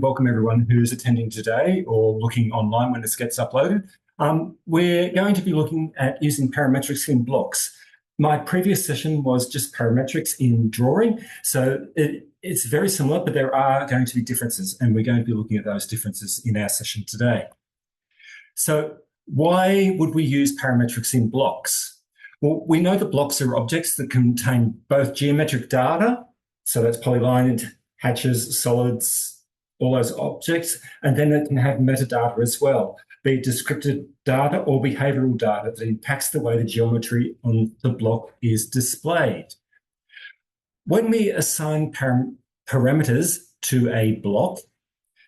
Welcome everyone who's attending today or looking online when this gets uploaded. We're going to be looking at using parametrics in blocks. My previous session was just parametrics in drawing, so it's very similar, but there are going to be differences, and we're going to be looking at those differences in our session today. So why would we use parametrics in blocks? Well, we know that blocks are objects that contain both geometric data, so that's polyline, hatches, solids, all those objects, and then it can have metadata as well, be it descriptive data or behavioral data that impacts the way the geometry on the block is displayed. When we assign parameters to a block,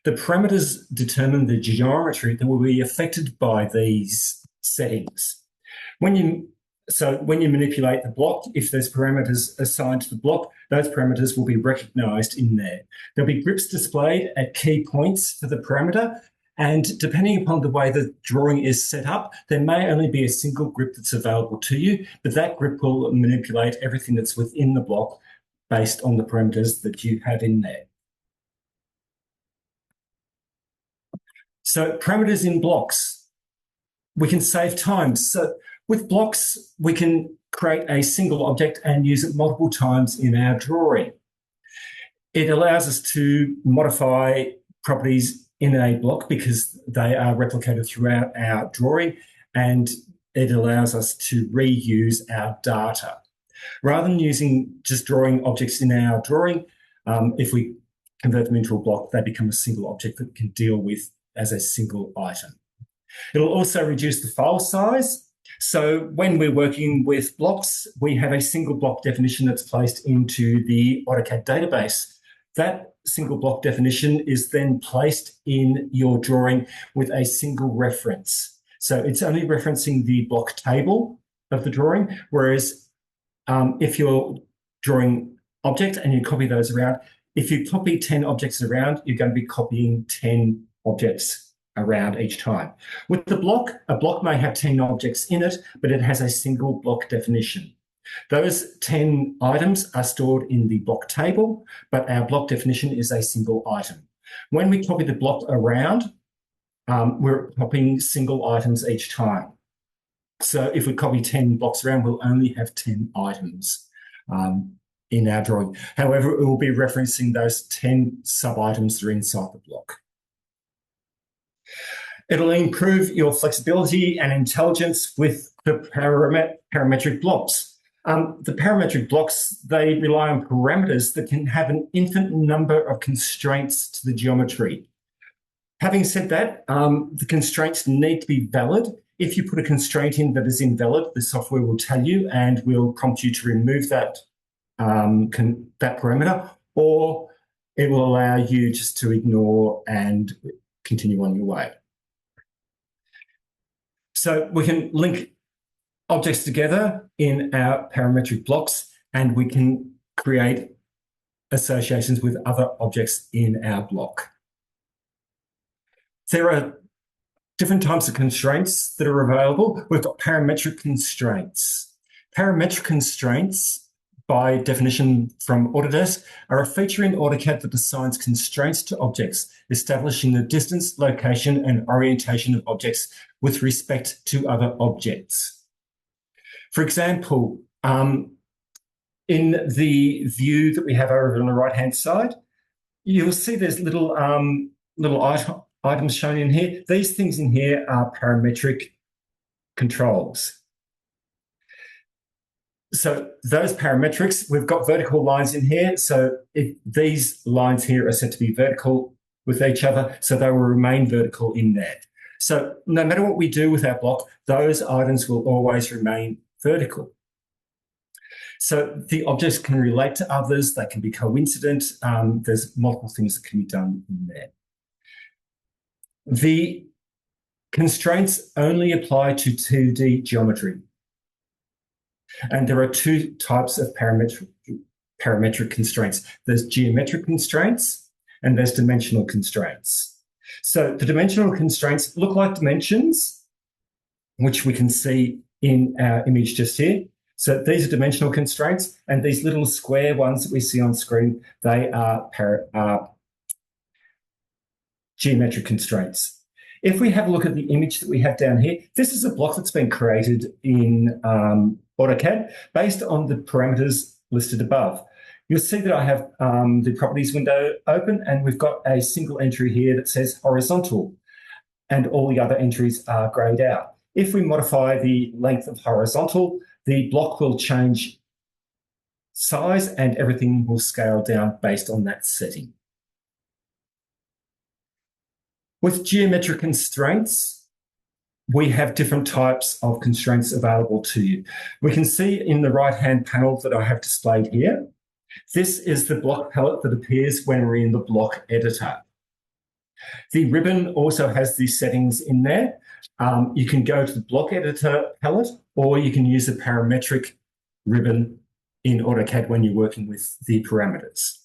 the parameters determine the geometry that will be affected by these settings. When you manipulate the block, if there's parameters assigned to the block, those parameters will be recognized in there. There'll be grips displayed at key points for the parameter, and depending upon the way the drawing is set up, there may only be a single grip that's available to you, but that grip will manipulate everything that's within the block based on the parameters that you have in there. So parameters in blocks, we can save time. So with blocks, we can create a single object and use it multiple times in our drawing. It allows us to modify properties in a block because they are replicated throughout our drawing, and it allows us to reuse our data. Rather than using just drawing objects in our drawing, if we convert them into a block, they become a single object that we can deal with as a single item. It'll also reduce the file size. So when we're working with blocks, we have a single block definition that's placed into the AutoCAD database. That single block definition is then placed in your drawing with a single reference. So it's only referencing the block table of the drawing, whereas if you're drawing objects and you copy those around, if you copy 10 objects around, you're going to be copying 10 objects around each time. With the block, a block may have 10 objects in it, but it has a single block definition. Those 10 items are stored in the block table, but our block definition is a single item. When we copy the block around, we're copying single items each time. So if we copy 10 blocks around, we'll only have 10 items in our drawing. However, it will be referencing those 10 sub-items that are inside the block. It'll improve your flexibility and intelligence with the parametric blocks. The parametric blocks, they rely on parameters that can have an infinite number of constraints to the geometry. Having said that, the constraints need to be valid. If you put a constraint in that is invalid, the software will tell you and will prompt you to remove that parameter, or it will allow you just to ignore and continue on your way. So we can link objects together in our parametric blocks, and we can create associations with other objects in our block. There are different types of constraints that are available. We've got parametric constraints. Parametric constraints, by definition from Autodesk, are a feature in AutoCAD that assigns constraints to objects, establishing the distance, location, and orientation of objects with respect to other objects. For example, in the view that we have over on the right-hand side, you'll see there's little items shown in here. These things in here are parametric controls. So those parametrics, we've got vertical lines in here. So if these lines here are set to be vertical with each other, so they will remain vertical in there. So no matter what we do with our block, those items will always remain vertical. So the objects can relate to others, they can be coincident. There's multiple things that can be done in there. The constraints only apply to 2D geometry. And there are two types of parametric constraints. There's geometric constraints and there's dimensional constraints. So the dimensional constraints look like dimensions, which we can see in our image just here. So these are dimensional constraints, and these little square ones that we see on screen, they are geometric constraints. If we have a look at the image that we have down here, this is a block that's been created in AutoCAD based on the parameters listed above. You'll see that I have the properties window open, and we've got a single entry here that says horizontal, and all the other entries are grayed out. If we modify the length of horizontal, the block will change size and everything will scale down based on that setting. With geometric constraints, we have different types of constraints available to you. We can see in the right-hand panel that I have displayed here, this is the block palette that appears when we're in the block editor. The ribbon also has these settings in there. You can go to the block editor palette, or you can use the parametric ribbon in AutoCAD when you're working with the parameters.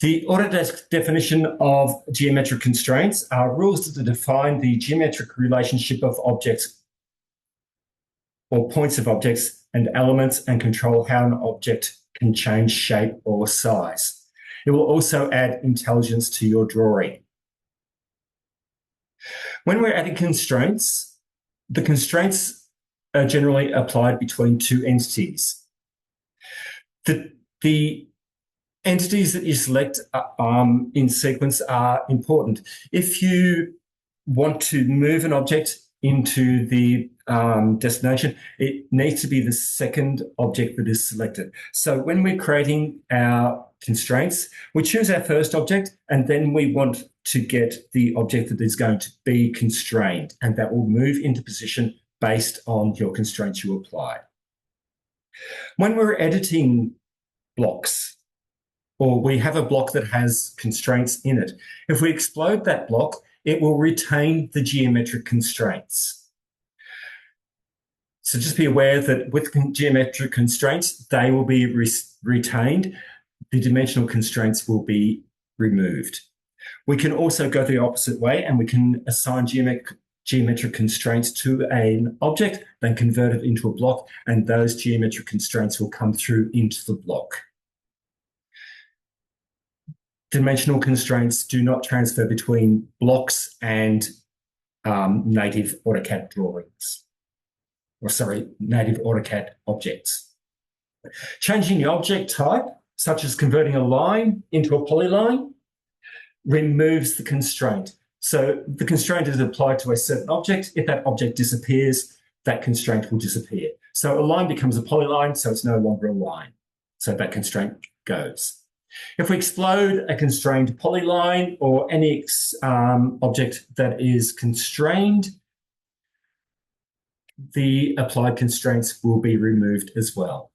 The Autodesk definition of geometric constraints are rules that define the geometric relationship of objects or points of objects and elements and control how an object can change shape or size. It will also add intelligence to your drawing. When we're adding constraints, the constraints are generally applied between two entities. The entities that you select in sequence are important. If you want to move an object into the destination, it needs to be the second object that is selected. So when we're creating our constraints, we choose our first object, and then we want to get the object that is going to be constrained, and that will move into position based on your constraints you apply. When we're editing blocks, or we have a block that has constraints in it, if we explode that block, it will retain the geometric constraints. So just be aware that with geometric constraints, they will be retained. The dimensional constraints will be removed. We can also go the opposite way, and we can assign geometric constraints to an object, then convert it into a block, and those geometric constraints will come through into the block. Dimensional constraints do not transfer between blocks and native AutoCAD drawings, or sorry, native AutoCAD objects. Changing the object type, such as converting a line into a polyline, removes the constraint. So the constraint is applied to a certain object. If that object disappears, that constraint will disappear. So a line becomes a polyline, so it's no longer a line. So that constraint goes. If we explode a constrained polyline or any object that is constrained, the applied constraints will be removed as well.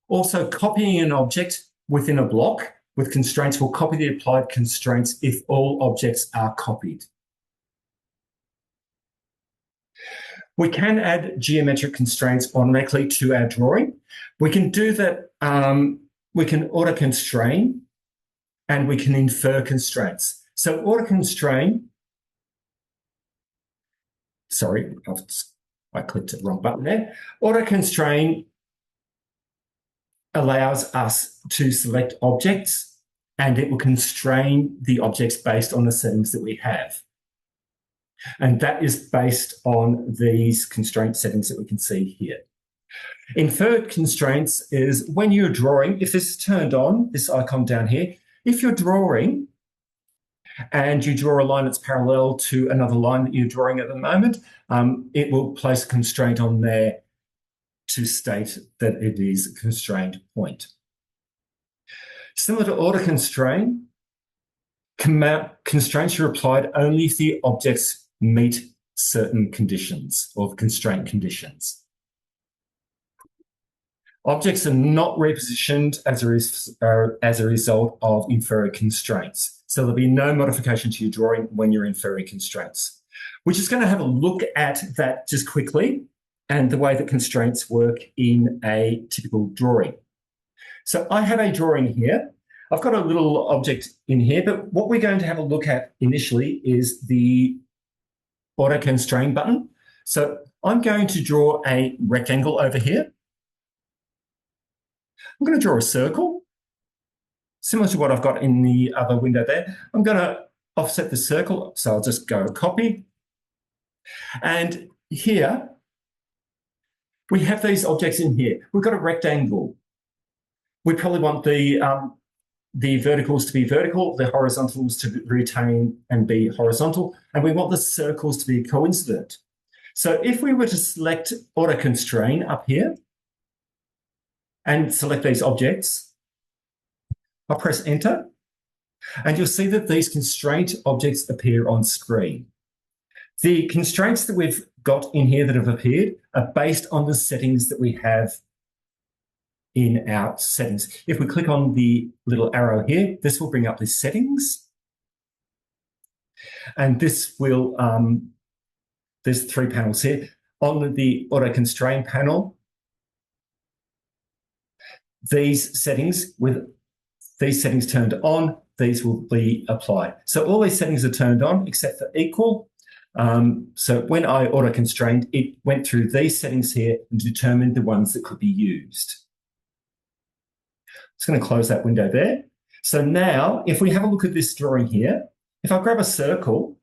Also, copying an object within a block with constraints will copy the applied constraints if all objects are copied. We can add geometric constraints automatically to our drawing. We can do that. We can auto-constrain, and we can infer constraints. So auto-constrain, sorry, I clicked the wrong button there. Auto-constrain allows us to select objects, and it will constrain the objects based on the settings that we have. And that is based on these constraint settings that we can see here. Inferred constraints is when you're drawing, if this is turned on, this icon down here, if you're drawing and you draw a line that's parallel to another line that you're drawing at the moment, it will place a constraint on there to state that it is a constrained point. Similar to auto-constrain, constraints are applied only if the objects meet certain conditions or constraint conditions. Objects are not repositioned as a result of inferred constraints. So there'll be no modification to your drawing when you're inferring constraints. We're just going to have a look at that just quickly and the way that constraints work in a typical drawing. So I have a drawing here. I've got a little object in here, but what we're going to have a look at initially is the auto constrain button. So I'm going to draw a rectangle over here. I'm going to draw a circle. similar to what I've got in the other window there. I'm going to offset the circle, so I'll just go copy. And here, we have these objects in here. We've got a rectangle. We probably want the verticals to be vertical, the horizontals to retain and be horizontal, and we want the circles to be coincident. So if we were to select auto constrain up here and select these objects, I'll press enter, and you'll see that these constraint objects appear on screen. The constraints that we've got in here that have appeared are based on the settings that we have in our settings. If we click on the little arrow here, this will bring up the settings. And this will, there's 3 panels here. On the auto constrain panel, these settings, with these settings turned on, these will be applied. So all these settings are turned on except for equal. So when I auto constrained, it went through these settings here and determined the ones that could be used. Just going to close that window there. So now, if we have a look at this drawing here, if I grab a circle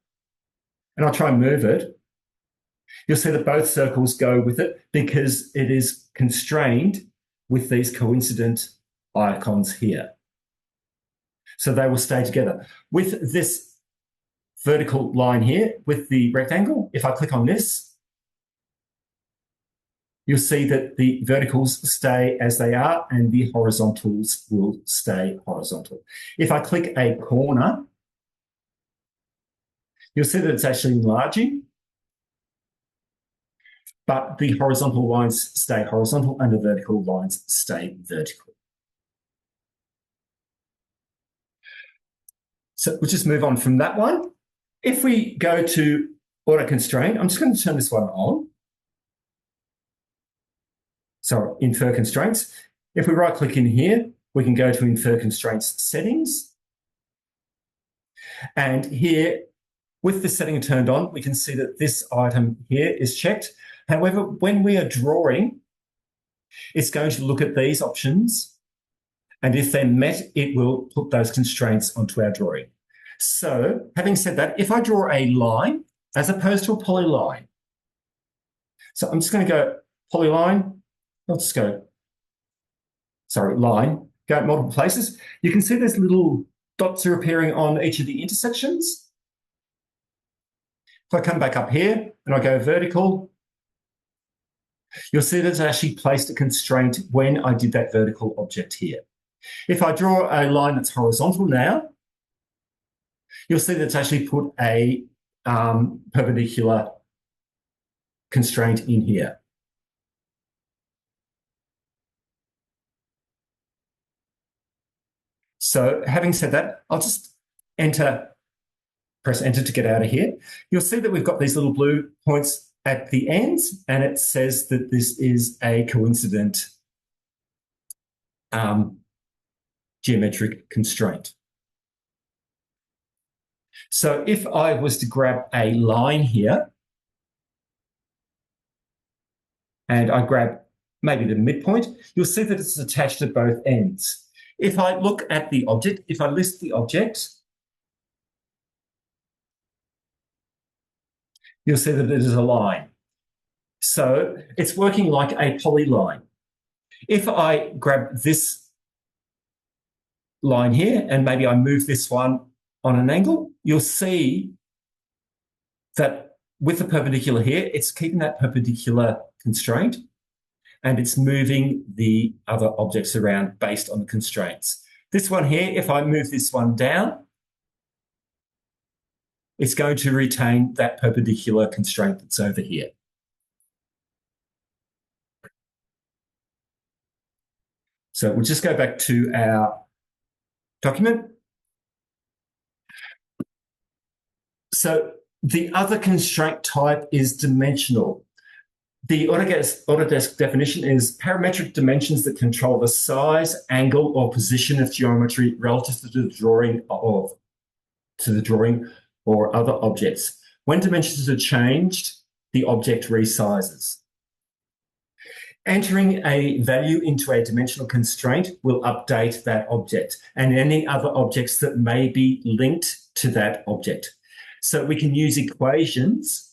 and I'll try and move it, you'll see that both circles go with it because it is constrained with these coincident icons here. So they will stay together. With this vertical line here, with the rectangle, if I click on this, you'll see that the verticals stay as they are and the horizontals will stay horizontal. If I click a corner, you'll see that it's actually enlarging, but the horizontal lines stay horizontal and the vertical lines stay vertical. So we'll just move on from that one. If we go to auto constraint, I'm just going to turn this one on. So infer constraints. If we right click in here, we can go to infer constraints settings. And here, with the setting turned on, we can see that this item here is checked. However, when we are drawing, it's going to look at these options. And if they're met, it will put those constraints onto our drawing. So having said that, if I draw a line as opposed to a polyline, so I'm just going to go polyline, I'll just go, sorry, line, go at multiple places. You can see there's little dots are appearing on each of the intersections. If I come back up here and I go vertical, you'll see that it's actually placed a constraint when I did that vertical object here. If I draw a line that's horizontal now, you'll see that it's actually put a perpendicular constraint in here. So having said that, I'll just press enter to get out of here. You'll see that we've got these little blue points at the ends, and it says that this is a coincident geometric constraint. So if I was to grab a line here, and I grab maybe the midpoint, you'll see that it's attached at both ends. If I look at the object, if I list the object, you'll see that it is a line. So it's working like a polyline. If I grab this line here and maybe I move this one on an angle, you'll see that with the perpendicular here, it's keeping that perpendicular constraint and it's moving the other objects around based on the constraints. This one here, if I move this one down, it's going to retain that perpendicular constraint that's over here. So we'll just go back to our document. So the other constraint type is dimensional. The Autodesk definition is parametric dimensions that control the size, angle, or position of geometry relative to the drawing or other objects. When dimensions are changed, the object resizes. Entering a value into a dimensional constraint will update that object and any other objects that may be linked to that object. So we can use equations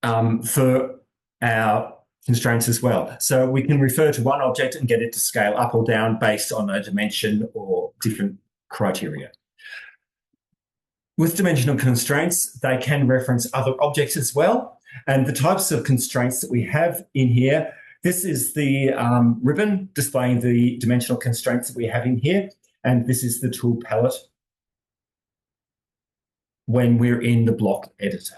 for our constraints as well. So we can refer to one object and get it to scale up or down based on a dimension or different criteria. With dimensional constraints, they can reference other objects as well. And the types of constraints that we have in here, this is the ribbon displaying the dimensional constraints that we have in here. And this is the tool palette when we're in the block editor.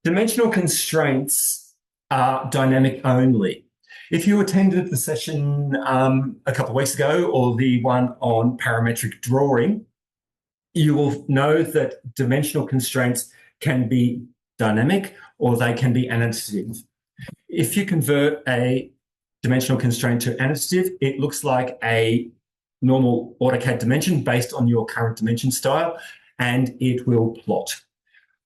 Dimensional constraints are dynamic only. If you attended the session a couple of weeks ago or the one on parametric drawing, you will know that dimensional constraints can be dynamic or they can be annotative. If you convert a dimensional constraint to annotative, it looks like a normal AutoCAD dimension based on your current dimension style, and it will plot.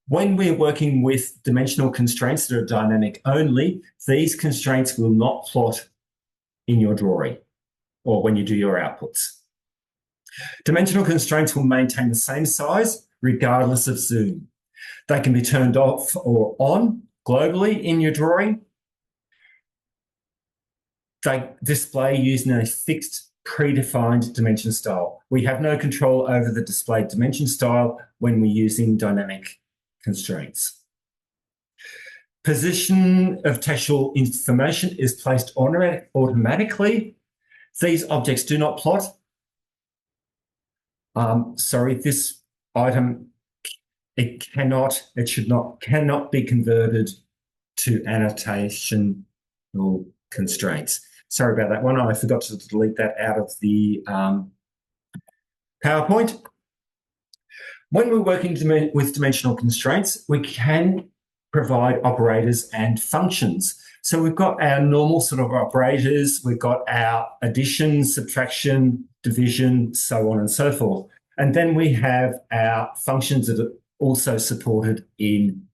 When we're working with dimensional constraints that are dynamic only, these constraints will not plot in your drawing or when you do your outputs. Dimensional constraints will maintain the same size regardless of zoom. They can be turned off or on globally in your drawing. They display using a fixed predefined dimension style. We have no control over the displayed dimension style when we're using dynamic constraints. Position of textual information is placed automatically. These objects do not plot. This item, cannot be converted to annotational constraints. Sorry about that one. I forgot to delete that out of the PowerPoint. When we're working with dimensional constraints, we can provide operators and functions. So we've got our normal sort of operators, we've got our addition, subtraction, division, so on and so forth. And then we have our functions that are also supported in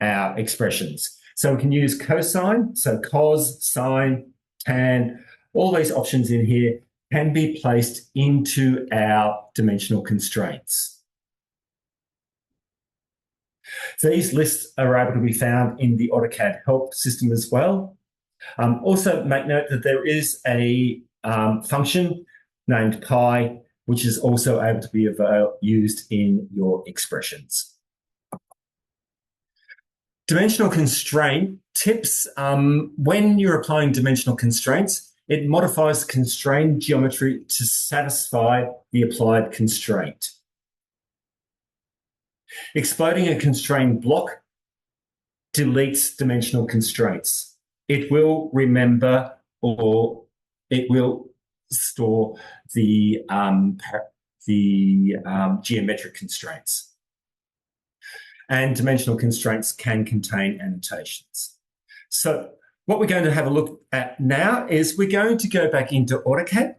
our expressions. So we can use cosine, so cos, sine, tan, all these options in here can be placed into our dimensional constraints. These lists are able to be found in the AutoCAD help system as well. Also make note that there is a function named pi, which is also able to be used in your expressions. Dimensional constraint tips. When you're applying dimensional constraints, it modifies constrained geometry to satisfy the applied constraint. Exploding a constrained block deletes dimensional constraints. It will remember or it will store the geometric constraints. And dimensional constraints can contain annotations. So what we're going to have a look at now is we're going to go back into AutoCAD.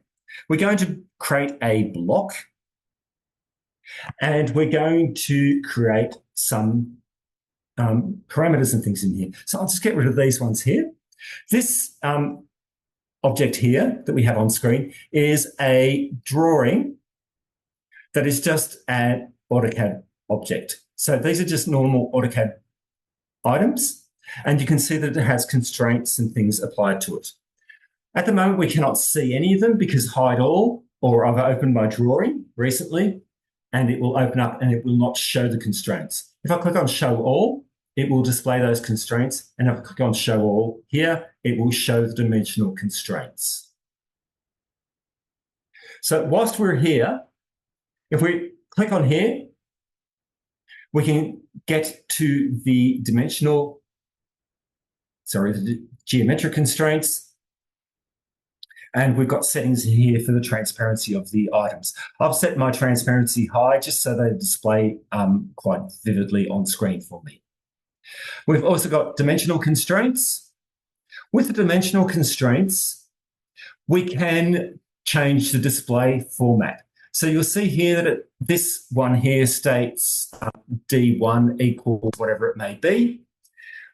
We're going to create a block. And we're going to create some parameters and things in here. So I'll just get rid of these ones here. This object here that we have on screen is a drawing that is just an AutoCAD object. So these are just normal AutoCAD items, and you can see that it has constraints and things applied to it. At the moment, we cannot see any of them because hide all, or I've opened my drawing recently, and it will open up and it will not show the constraints. If I click on show all, it will display those constraints. And if I click on show all here, it will show the dimensional constraints. So whilst we're here, if we click on here, we can get to the geometric constraints. And we've got settings here for the transparency of the items. I've set my transparency high just so they display quite vividly on screen for me. We've also got dimensional constraints. With the dimensional constraints, we can change the display format. So you'll see here that this one here states D1 equals whatever it may be.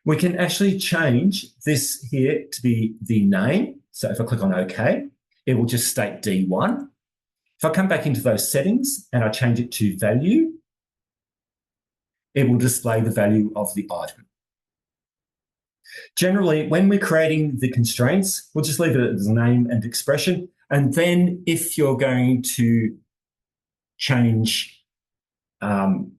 We can actually change this here to be the name. So if I click on OK, it will just state D1. If I come back into those settings and I change it to value, it will display the value of the item. Generally, when we're creating the constraints, we'll just leave it as name and expression. And then if you're going to change the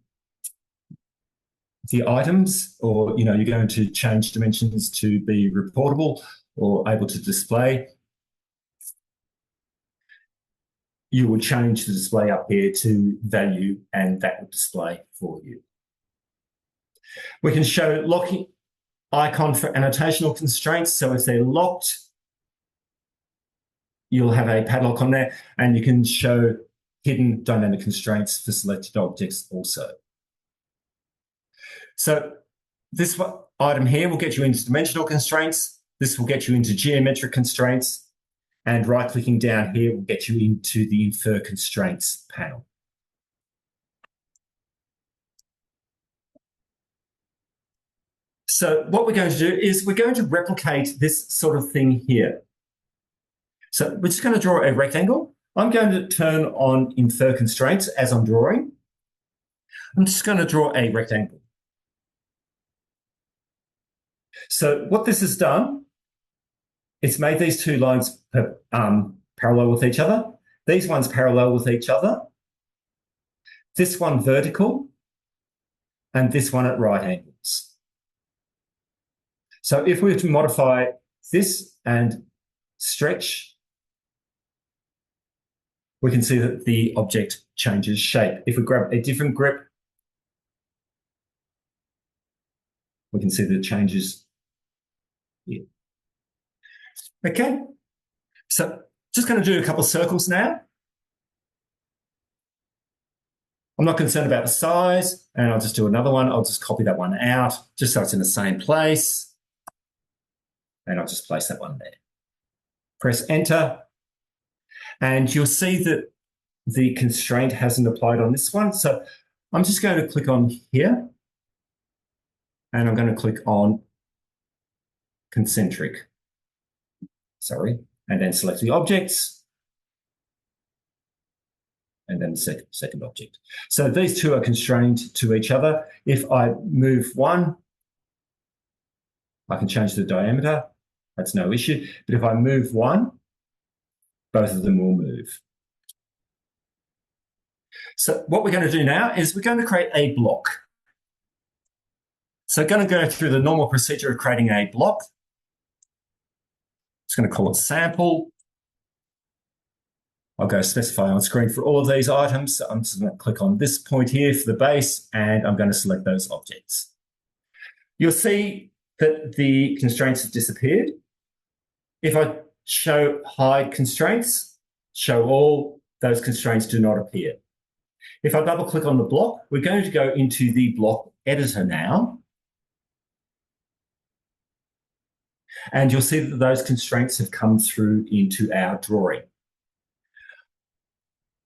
items, or you're going to change dimensions to be reportable or able to display, you will change the display up here to value, and that will display for you. We can show locking icon for annotational constraints. So if they're locked, you'll have a padlock on there, and you can show hidden dynamic constraints for selected objects also. So this item here will get you into dimensional constraints. This will get you into geometric constraints. And right-clicking down here will get you into the Infer Constraints panel. So what we're going to do is we're going to replicate this sort of thing here. So we're just going to draw a rectangle. I'm going to turn on Infer Constraints as I'm drawing. I'm just going to draw a rectangle. So what this has done, it's made these two lines parallel with each other. These ones parallel with each other. This one vertical, and this one at right angles. So if we were to modify this and stretch, we can see that the object changes shape. If we grab a different grip, we can see that it changes here. Okay, so just going to do a couple of circles now. I'm not concerned about the size, and I'll just do another one. I'll just copy that one out, just so it's in the same place. And I'll just place that one there. Press Enter, and you'll see that the constraint hasn't applied on this one. So I'm just going to click on here, and I'm going to click on concentric. And then select the objects, and then the second object. So these two are constrained to each other. If I move one, I can change the diameter. That's no issue. But if I move one, both of them will move. So what we're going to do now is we're going to create a block. So going to go through the normal procedure of creating a block. Just going to call it sample. I'll go specify on screen for all of these items. So I'm just going to click on this point here for the base, and I'm going to select those objects. You'll see that the constraints have disappeared. If I show hide constraints, show all, those constraints do not appear. If I double click on the block, we're going to go into the block editor now. And you'll see that those constraints have come through into our drawing.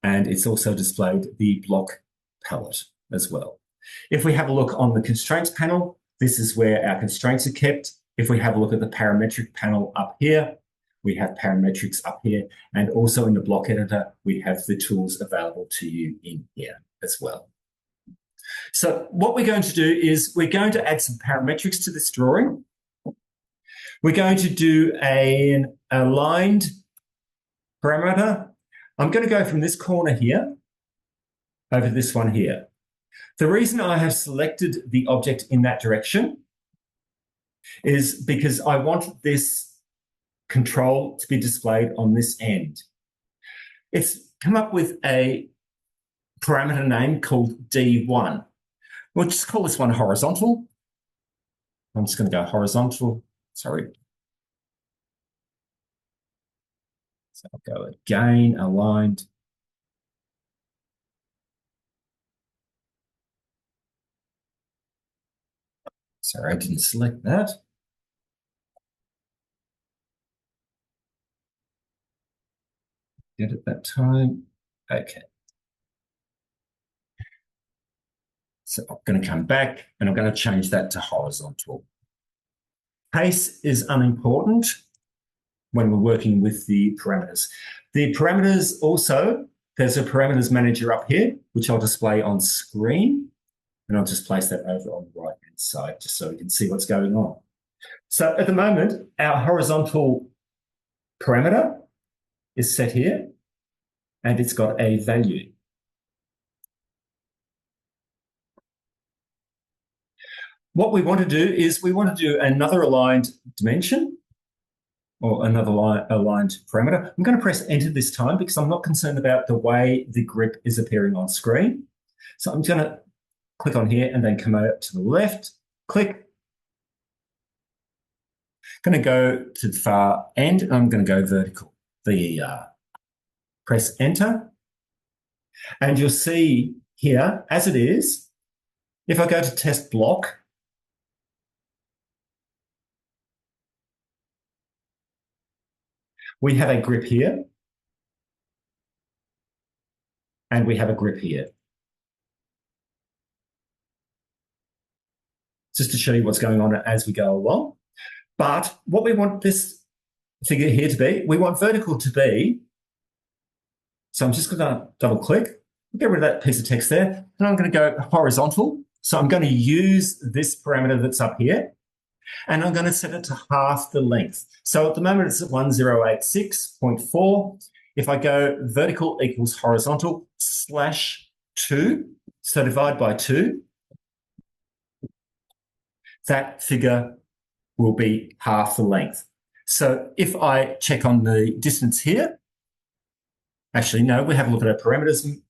And it's also displayed the block palette as well. If we have a look on the constraints panel, this is where our constraints are kept. If we have a look at the parametric panel up here, we have parametrics up here. And also in the block editor, we have the tools available to you in here as well. So what we're going to do is we're going to add some parametrics to this drawing. We're going to do an aligned parameter. I'm going to go from this corner here over this one here. The reason I have selected the object in that direction is because I want this control to be displayed on this end. It's come up with a parameter name called D1. We'll just call this one horizontal. I'm just going to go horizontal. Sorry. So I'll go again, aligned. Sorry, I didn't select that. Did it that time. Okay. So I'm going to come back and I'm going to change that to horizontal. Pace is unimportant when we're working with the parameters. The parameters also, there's a parameters manager up here, which I'll display on screen. And I'll just place that over on the right-hand side just so we can see what's going on. So at the moment, our horizontal parameter is set here, and it's got a value. What we want to do is we want to do another aligned dimension or another aligned parameter. I'm going to press enter this time because I'm not concerned about the way the grip is appearing on screen. So I'm going to click on here and then come out to the left, click. I'm going to go to the far end and I'm going to go vertical, VER. Press enter. And you'll see here, as it is, if I go to test block, we have a grip here, and we have a grip here. Just to show you what's going on as we go along. But what we want this figure here to be, we want vertical to be, so I'm just going to double click, get rid of that piece of text there, and I'm going to go horizontal. So I'm going to use this parameter that's up here, and I'm going to set it to half the length. So at the moment it's at 1086.4. If I go vertical equals horizontal /2, so divide by 2, that figure will be half the length. So if I check on the distance here, actually, no, we have a look at our parameters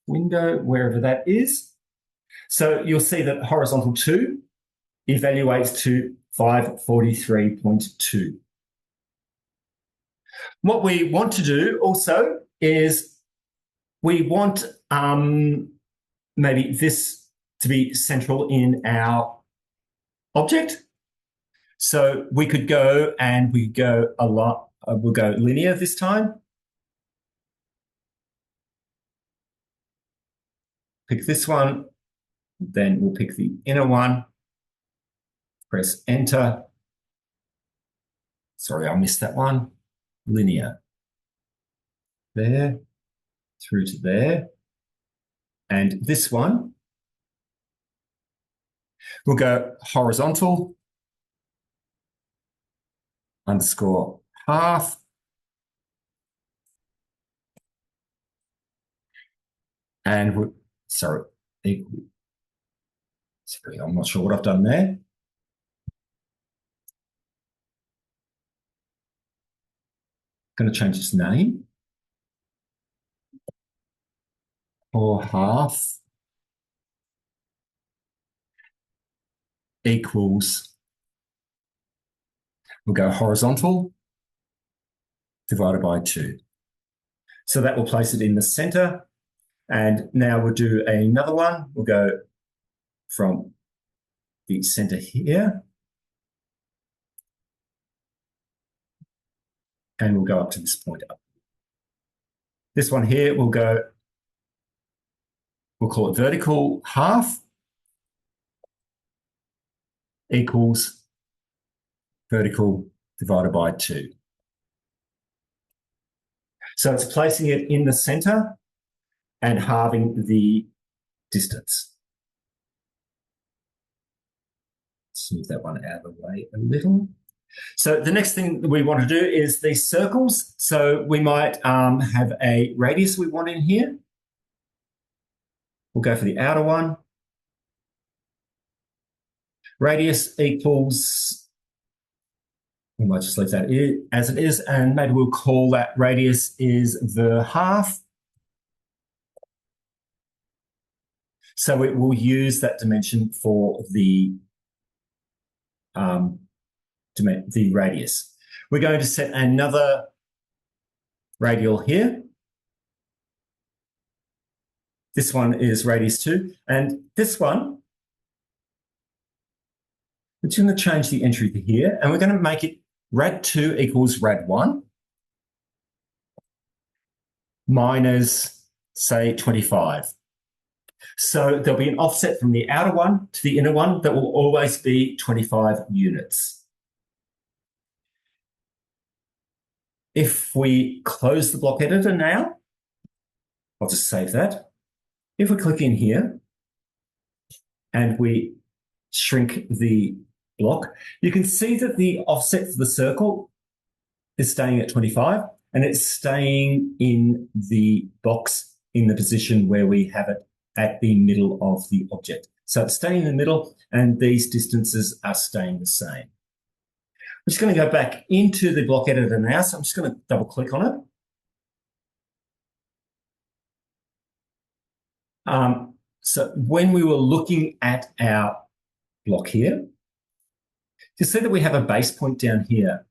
window, wherever that is. So you'll see that horizontal 2 evaluates to 543.2. What we want to do also is we want maybe this to be central in our object. So we could go and we go a lot, we'll go linear this time. Pick this one, then we'll pick the inner one, press enter. Sorry, I missed that one. Linear. There, through to there. And this one, we'll go horizontal, underscore half. And sorry, equal. Sorry, I'm not sure what I've done there. Going to change its name. Or half equals, we'll go horizontal divided by 2. So that will place it in the center. And now we'll do another one. We'll go from the center here. And we'll go up to this point up. This one here, we'll call it vertical half equals vertical divided by 2. So it's placing it in the center and halving the distance. Let's move that one out of the way a little. So the next thing that we want to do is these circles. So we might have a radius we want in here. We'll go for the outer one. Radius equals, we might just leave that as it is, and maybe we'll call that radius is the half. So it will use that dimension for the radius. We're going to set another radial here. This one is radius 2, and this one, we're just going to change the entry to here, and we're going to make it rad 2 equals rad 1 minus, say, 25. So there'll be an offset from the outer one to the inner one that will always be 25 units. If we close the block editor now, I'll just save that. If we click in here and we shrink the block, you can see that the offset for the circle is staying at 25 and it's staying in the box in the position where we have it at the middle of the object. So it's staying in the middle and these distances are staying the same. I'm just going to go back into the block editor now. So I'm just going to double click on it. So when we were looking at our block here, you see that we have a base point down here.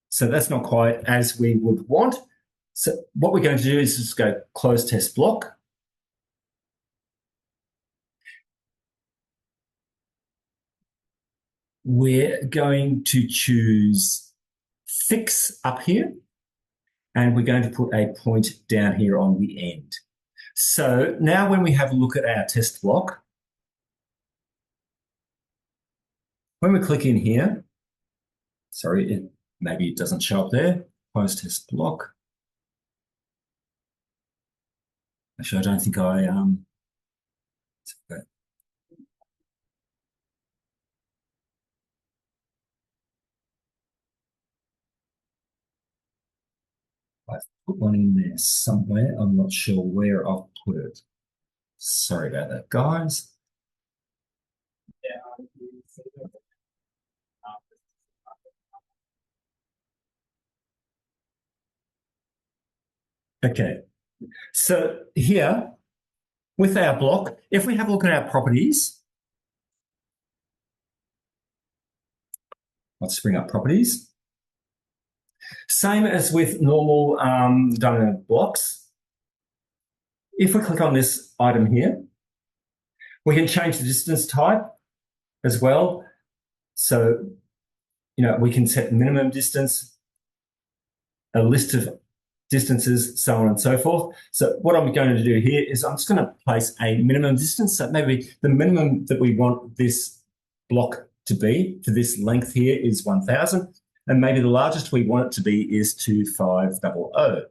So that's not quite as we would want. So what we're going to do is just go close test block. We're going to choose fix up here, and we're going to put a point down here on the end. So now when we have a look at our test block, when we click in here, sorry, maybe it doesn't show up there, close test block. Actually, I don't think I've put one in there somewhere. I'm not sure where I've put it. Sorry about that, guys. Okay, so here with our block, if we have a look at our properties, let's bring up properties. Same as with normal dynamic blocks. If we click on this item here, we can change the distance type as well. So, we can set minimum distance, a list of distances, so on and so forth. So what I'm going to do here is I'm just going to place a minimum distance. So maybe the minimum that we want this block to be for this length here is 1,000. And maybe the largest we want it to be is 2500.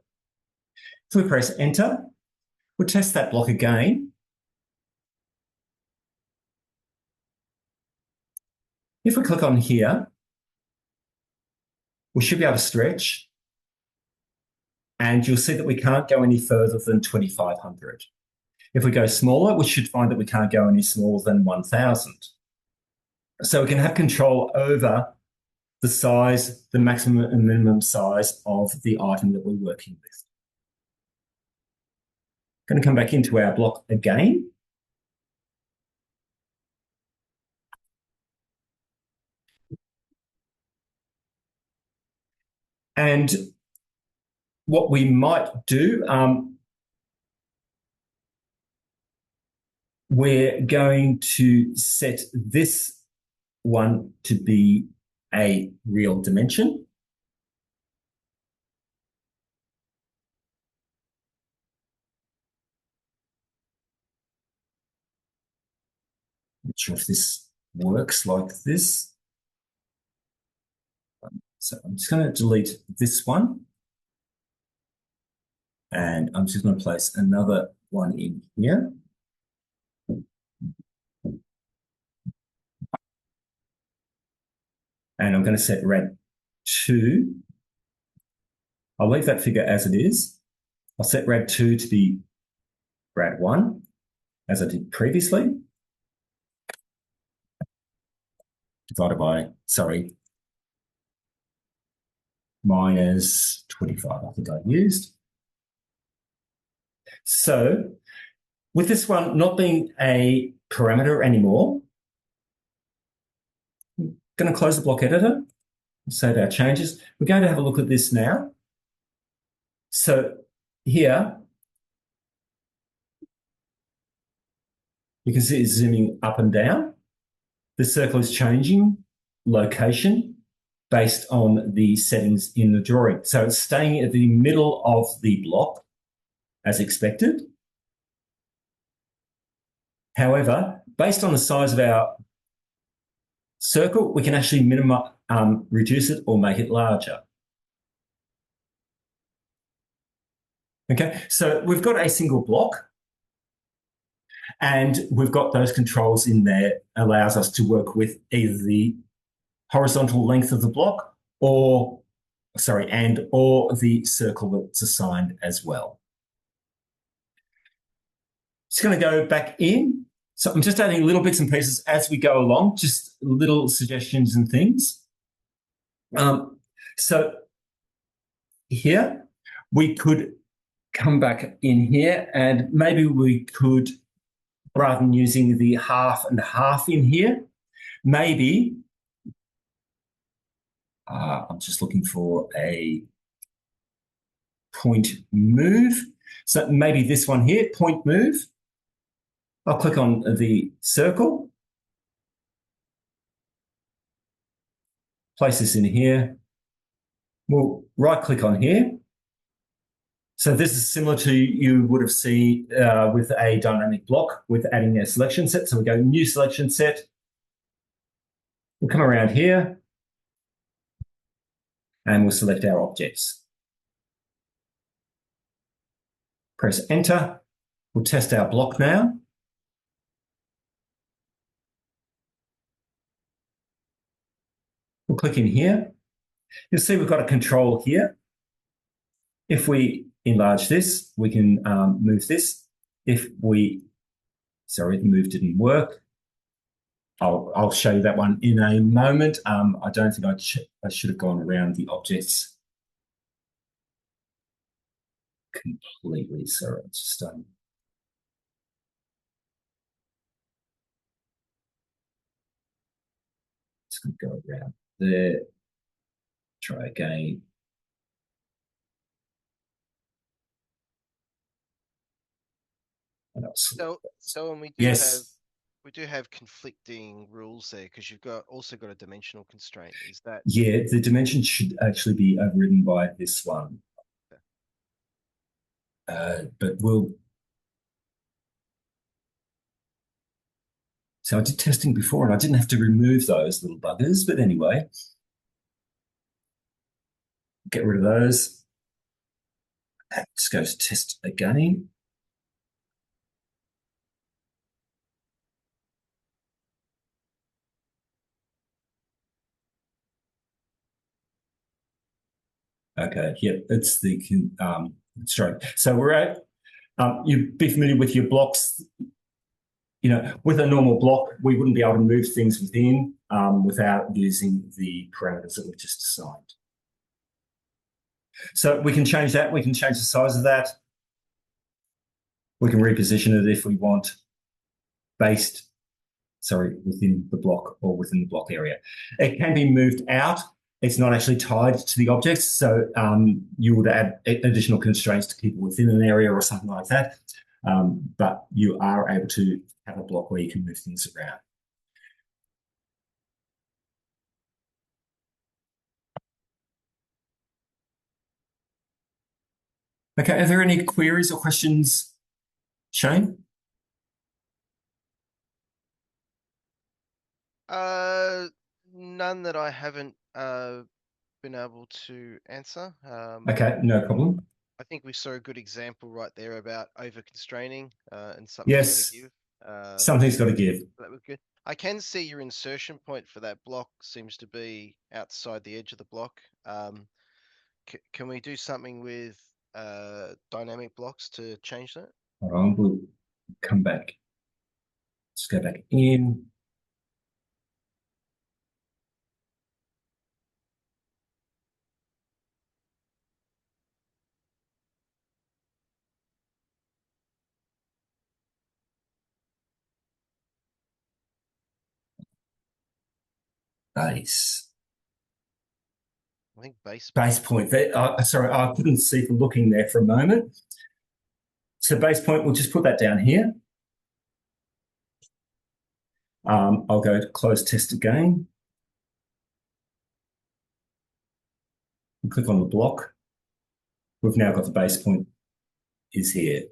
If we press enter, we'll test that block again. If we click on here, we should be able to stretch. And you'll see that we can't go any further than 2,500. If we go smaller, we should find that we can't go any smaller than 1,000. So we can have control over the size, the maximum and minimum size of the item that we're working with. I'm going to come back into our block again. And what we might do, we're going to set this one to be a real dimension. Not sure if this works like this. So I'm just going to delete this one. And I'm just going to place another one in here. And I'm going to set rad 2. I'll leave that figure as it is. I'll set rad 2 to be rad 1, as I did previously. Divided by, minus 25, I think I used. So with this one not being a parameter anymore, I'm going to close the block editor, save our changes. We're going to have a look at this now. So here, you can see it's zooming up and down. The circle is changing location based on the settings in the drawing. So it's staying at the middle of the block as expected. However, based on the size of our circle, we can actually reduce it or make it larger. Okay, so we've got a single block and we've got those controls in there, allows us to work with either the horizontal length of the block or the circle that's assigned as well. Just going to go back in. So I'm just adding little bits and pieces as we go along, just little suggestions and things. So here we could come back in here and maybe we could, rather than using the half and half in here, maybe I'm just looking for a point move. So maybe this one here, point move. I'll click on the circle, place this in here. We'll right click on here. So this is similar to you would have seen with a dynamic block with adding a selection set. So we go new selection set. We'll come around here and we'll select our objects. Press enter. We'll test our block now. We'll click in here. You'll see we've got a control here. If we enlarge this, we can move this. The move didn't work. I'll show you that one in a moment. I don't think I should have gone around the objects completely. Sorry, it's just going to go around there. Try again. So when we do have conflicting rules there because you've also got a dimensional constraint. Is that? Yeah, the dimension should actually be overridden by this one. Okay. But we'll. So I did testing before and I didn't have to remove those little buggers, but anyway. Get rid of those. Just go to test again. Okay, yeah, it's the constraint. So we're at, you'd be familiar with your blocks. You know, with a normal block, we wouldn't be able to move things within without using the parameters that we've just assigned. So we can change that. We can change the size of that. We can reposition it if we want within the block or within the block area. It can be moved out. It's not actually tied to the object. So you would add additional constraints to keep it within an area or something like that. But you are able to have a block where you can move things around. Okay, are there any queries or questions, Shane? None that I haven't been able to answer. Okay, no problem. I think we saw a good example right there about over constraining and something's got to give. Something's got to give. That was good. I can see your insertion point for that block seems to be outside the edge of the block. Can we do something with dynamic blocks to change that? Hold on, we'll come back. Let's go back in. Base. I think base point. Sorry, I couldn't see from looking there for a moment. So base point, we'll just put that down here. I'll go to close test again. And click on the block. We've now got the base point is here.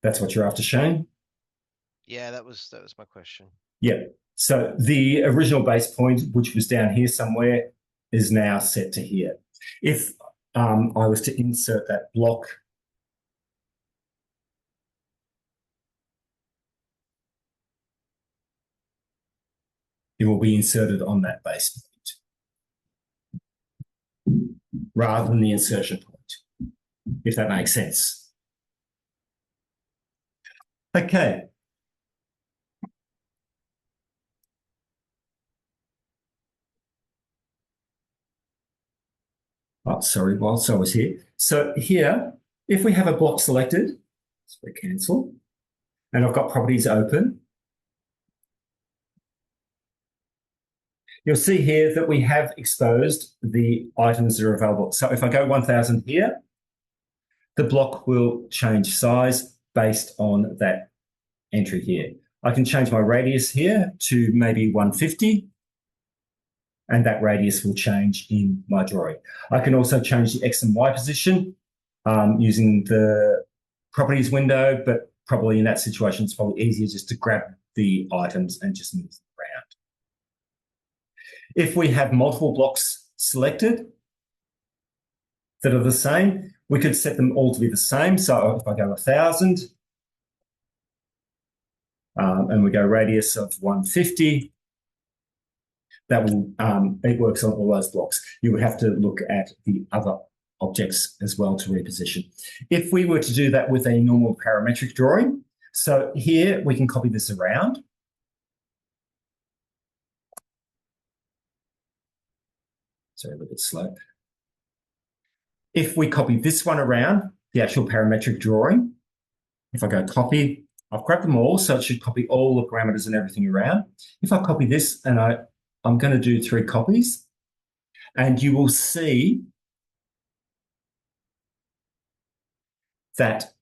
That's what you're after, Shane? Yeah, that was my question. Yeah. So the original base point, which was down here somewhere, is now set to here. If I was to insert that block, it will be inserted on that base point rather than the insertion point, if that makes sense. Okay. Oh, sorry, whilst I was here. So here, if we have a block selected, so we cancel, and I've got properties open, you'll see here that we have exposed the items that are available. So if I go 1000 here, the block will change size based on that entry here. I can change my radius here to maybe 150, and that radius will change in my drawing. I can also change the X and Y position using the properties window, but probably in that situation, it's probably easier just to grab the items and just move them around. If we have multiple blocks selected that are the same, we could set them all to be the same. So if I go 1000 and we go radius of 150, that will it works on all those blocks. You would have to look at the other objects as well to reposition. If we were to do that with a normal parametric drawing, so here we can copy this around. Sorry, a little bit slow. If we copy this one around, the actual parametric drawing, if I go copy, I've grabbed them all, so it should copy all the parameters and everything around. If I copy this and I'm going to do 3 copies, and you will see that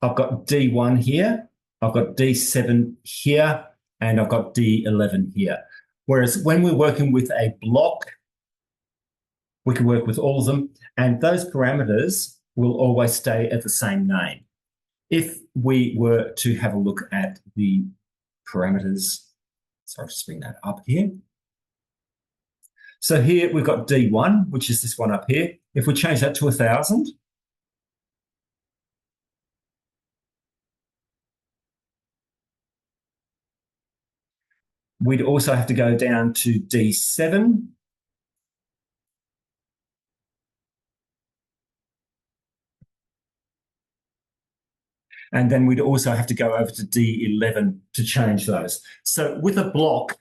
I've got D1 here, I've got D7 here, and I've got D11 here. Whereas when we're working with a block, we can work with all of them, and those parameters will always stay at the same name. If we were to have a look at the parameters, so I'll just bring that up here. So here we've got D1, which is this one up here. If we change that to 1000, we'd also have to go down to D7. And then we'd also have to go over to D11 to change those. So with a block,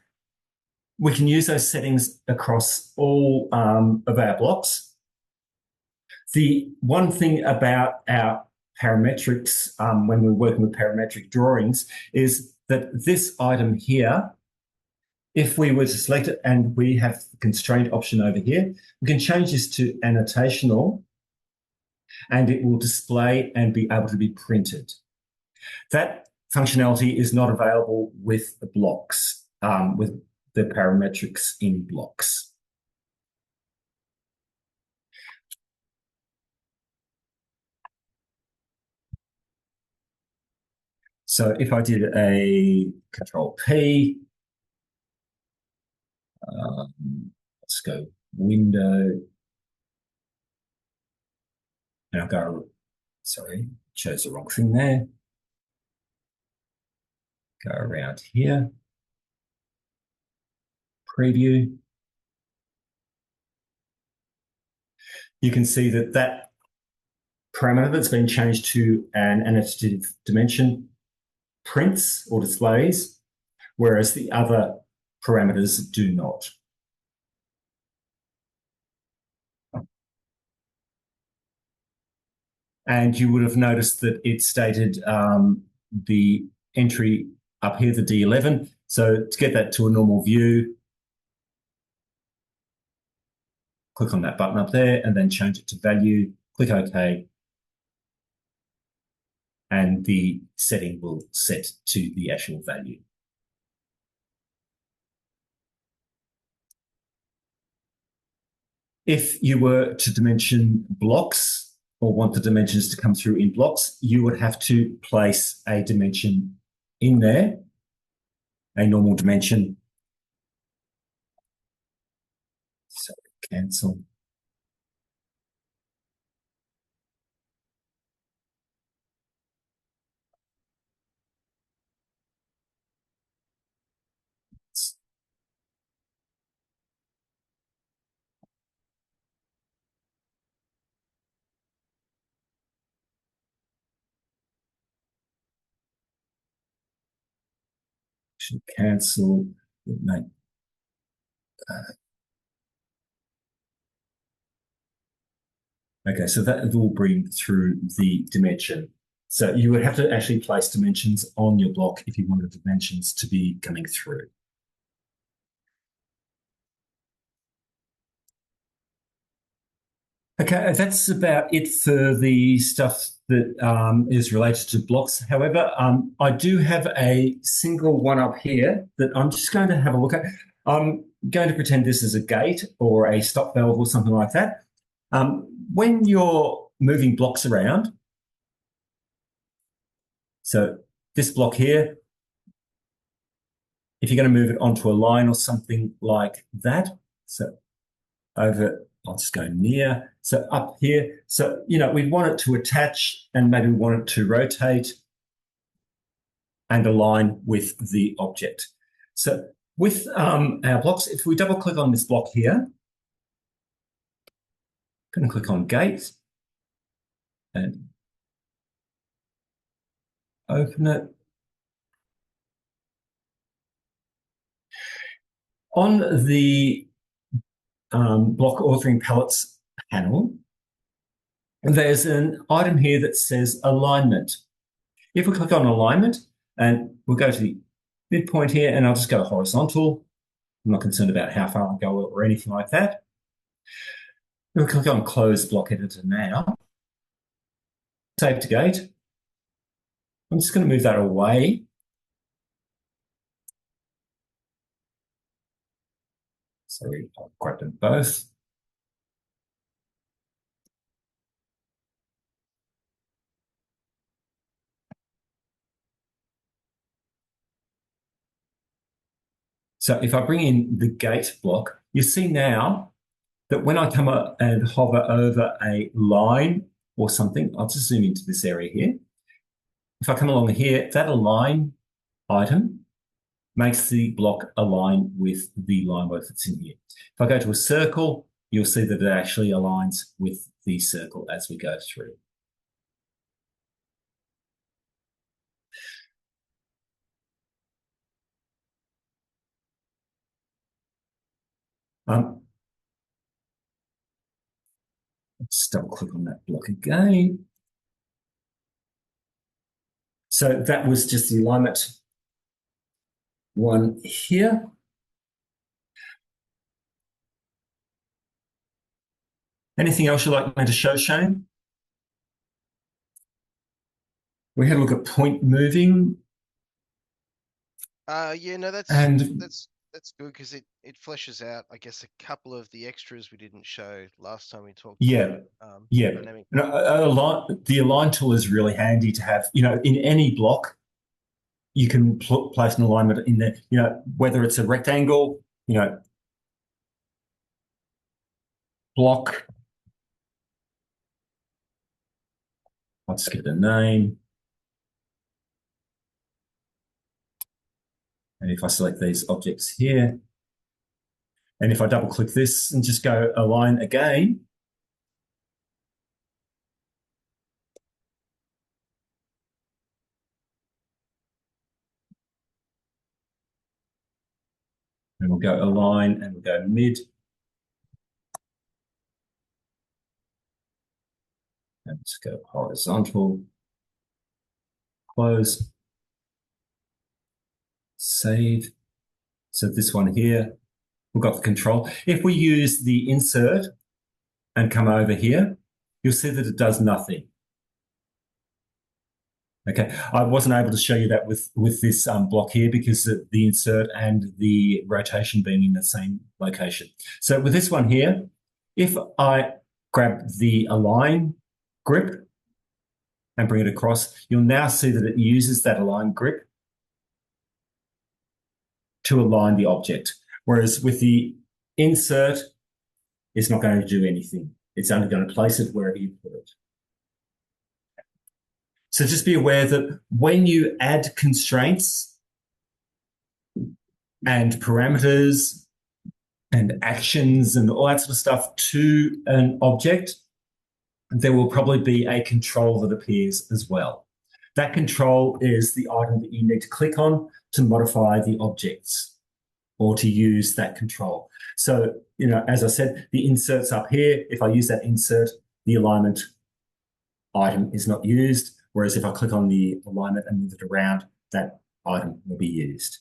we can use those settings across all of our blocks. The one thing about our parametrics, when we're working with parametric drawings, is that this item here, if we were to select it and we have the constraint option over here, we can change this to annotational and it will display and be able to be printed. That functionality is not available with the blocks, with the parametrics in blocks. So if I did a Control P, let's go Window, and I'll go, sorry, chose the wrong thing there. Go around here, Preview. You can see that that parameter that's been changed to an annotative dimension prints or displays, whereas the other parameters do not. And you would have noticed that it stated the entry up here, the D11. So to get that to a normal view, click on that button up there and then change it to value, click OK, and the setting will set to the actual value. If you were to dimension blocks, or want the dimensions to come through in blocks, you would have to place a dimension in there, a normal dimension. So cancel. Cancel. Okay, so that will bring through the dimension. So you would have to actually place dimensions on your block if you wanted dimensions to be coming through. Okay, that's about it for the stuff that is related to blocks. However, I do have a single one up here that I'm just going to have a look at. I'm going to pretend this is a gate or a stop valve or something like that. When you're moving blocks around, so this block here, if you're going to move it onto a line or something like that, so over, I'll just go near, so up here. So, we want it to attach and maybe we want it to rotate and align with the object. So with our blocks, if we double click on this block here, I'm going to click on gate and open it. On the block authoring palettes panel, there's an item here that says alignment. If we click on alignment and we'll go to the midpoint here and I'll just go horizontal. I'm not concerned about how far I go or anything like that. We'll click on close block editor now. Save to gate. I'm just going to move that away. So I'll grab them both. So if I bring in the gate block, you see now that when I come up and hover over a line or something, I'll just zoom into this area here. If I come along here, that align item makes the block align with the line work that's in here. If I go to a circle, you'll see that it actually aligns with the circle as we go through. Let's double click on that block again. So that was just the alignment one here. Anything else you'd like me to show, Shane? We had a look at point moving. Yeah, no, that's good because it fleshes out, I guess, a couple of the extras we didn't show last time we talked. Yeah, dynamic. The align tool is really handy to have. In any block, you can place an alignment in there. Whether it's a rectangle, block. Let's get the name. And if I select these objects here, and if I double click this and just go align again, and we'll go align and we'll go mid. And let's go horizontal, close, save. So this one here, we've got the control. If we use the insert and come over here, you'll see that it does nothing. Okay, I wasn't able to show you that with this block here because the insert and the rotation being in the same location. So with this one here, if I grab the align grip and bring it across, you'll now see that it uses that align grip to align the object. Whereas with the insert, it's not going to do anything. It's only going to place it wherever you put it. So just be aware that when you add constraints and parameters and actions and all that sort of stuff to an object, there will probably be a control that appears as well. That control is the item that you need to click on to modify the objects or to use that control. So, as I said, the insert's up here. If I use that insert, the alignment item is not used. Whereas if I click on the alignment and move it around, that item will be used.